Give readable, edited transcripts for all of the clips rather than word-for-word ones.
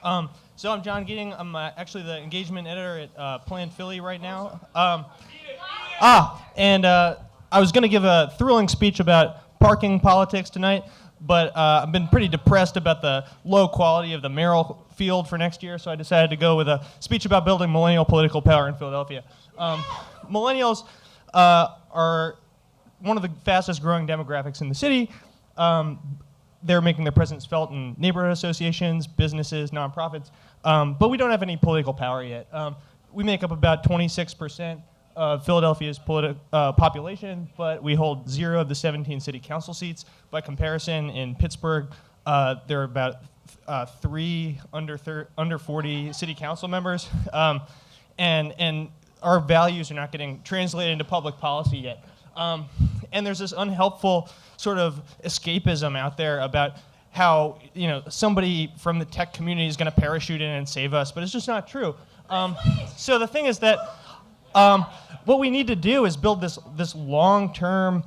So I'm John Geeting. I'm actually the engagement editor at Planned Philly right now. I was going to give a thrilling speech about parking politics tonight, but I've been pretty depressed about the low quality of the mayoral field for next year, so I decided to go with a speech about building millennial political power in Philadelphia. Millennials are one of the fastest growing demographics in the city. They're making their presence felt in neighborhood associations, businesses, nonprofits, but we don't have any political power yet. We make up about 26% of Philadelphia's population, but we hold 0 of the 17 city council seats. By comparison, in Pittsburgh, there are about 3 under 40 city council members, and our values are not getting translated into public policy yet. And there's this unhelpful sort of escapism out there about how somebody from the tech community is going to parachute in and save us, but it's just not true. So the thing is that what we need to do is build this long-term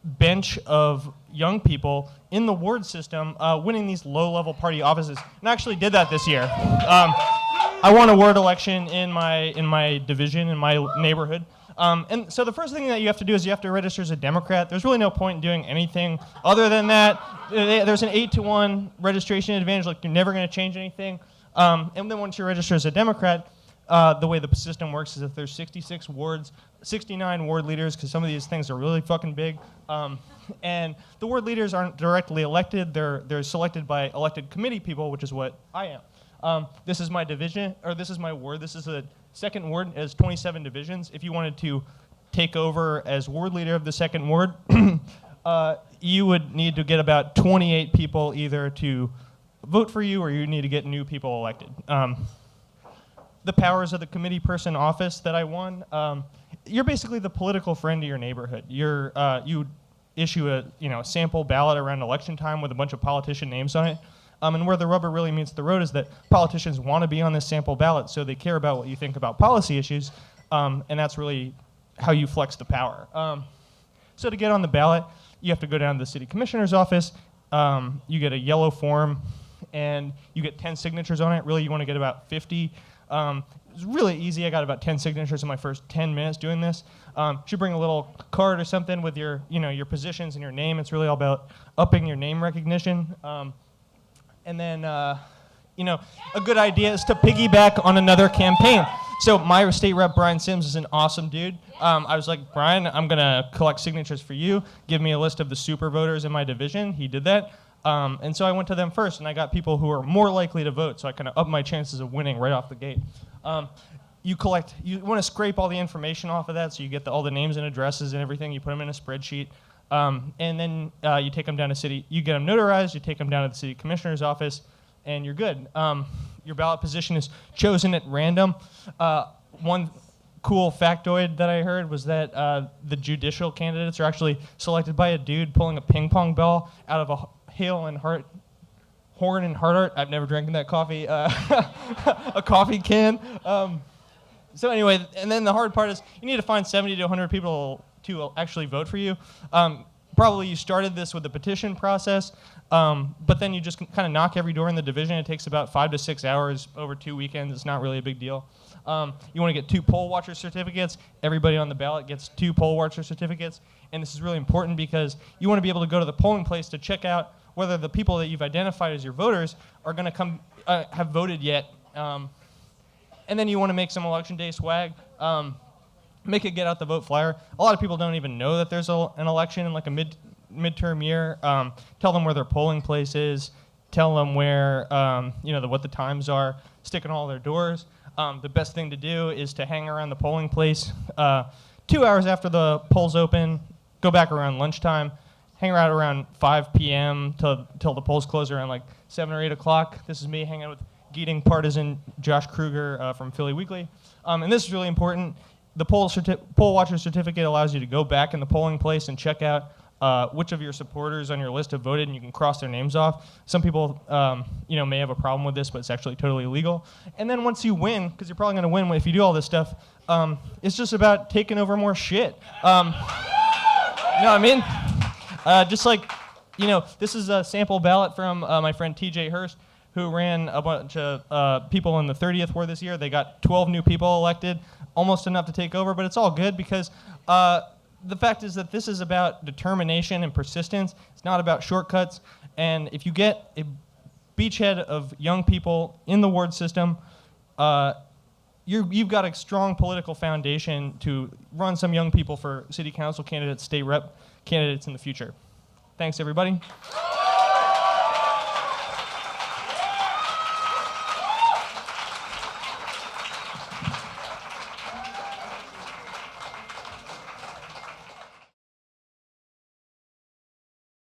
bench of young people in the ward system winning these low-level party offices. And I actually did that this year. I won a ward election in my division, in my neighborhood. And so the first thing that you have to do is you have to register as a Democrat. There's really no point in doing anything other than that. There's an 8-to-1 registration advantage. Like, you're never going to change anything. And then once you register as a Democrat, the way the system works is if there's 66 wards, 69 ward leaders, because some of these things are really fucking big. And the ward leaders aren't directly elected. They're selected by elected committee people, which is what I am. This is my division, or this is my ward. This is the second ward as 27 divisions. If you wanted to take over as ward leader of the second ward, you would need to get about 28 people either to vote for you, or you need to get new people elected. The powers of the committee person office that I won, you're basically the political friend of your neighborhood. You issue a sample ballot around election time with a bunch of politician names on it. And where the rubber really meets the road is that politicians want to be on this sample ballot, so they care about what you think about policy issues, and that's really how you flex the power. So to get on the ballot, you have to go down to the city commissioner's office. You get a yellow form, and you get 10 signatures on it. Really, you want to get about 50. It's really easy. I got about 10 signatures in my first 10 minutes doing this. You should bring a little card or something with your positions and your name. It's really all about upping your name recognition. And then, a good idea is to piggyback on another campaign. So my state rep, Brian Sims, is an awesome dude. I was like, Brian, I'm going to collect signatures for you. Give me a list of the super voters in my division. He did that. And so I went to them first, and I got people who are more likely to vote, so I kind of upped my chances of winning right off the gate. You want to scrape all the information off of that, so you get all the names and addresses and everything. You put them in a spreadsheet. And then you take them down to you get them notarized, you take them down to the city commissioner's office, and you're good. Your ballot position is chosen at random. One cool factoid that I heard was that the judicial candidates are actually selected by a dude pulling a ping pong ball out of a Horn and Heart. I've never drank that coffee. A coffee can. So anyway, and then the hard part is you need to find 70 to 100 people to actually vote for you. Probably you started this with a petition process, but then you just kind of knock every door in the division. It takes about 5 to 6 hours over 2 weekends. It's not really a big deal. You want to get 2 poll watcher certificates. Everybody on the ballot gets 2 poll watcher certificates. And this is really important because you want to be able to go to the polling place to check out whether the people that you've identified as your voters are going to have voted yet. And then you want to make some election day swag. Make a get out the vote flyer. A lot of people don't even know that there's an election in like a midterm year. Tell them where their polling place is. Tell them where what the times are. Stick on all their doors. The best thing to do is to hang around the polling place 2 hours after the polls open. Go back around lunchtime. Hang around 5 p.m. till the polls close around like 7 or 8 o'clock. This is me hanging out with Geeting partisan Josh Kruger from Philly Weekly. And this is really important. The poll watcher certificate allows you to go back in the polling place and check out which of your supporters on your list have voted, and you can cross their names off. Some people, may have a problem with this, but it's actually totally legal. And then once you win, because you're probably going to win if you do all this stuff, it's just about taking over more shit. You know what I mean? Just like, this is a sample ballot from my friend T.J. Hurst, who ran a bunch of people in the 30th ward this year. They got 12 new people elected, almost enough to take over, but it's all good because the fact is that this is about determination and persistence. It's not about shortcuts. And if you get a beachhead of young people in the ward system, you've got a strong political foundation to run some young people for city council candidates, state rep candidates in the future. Thanks, everybody.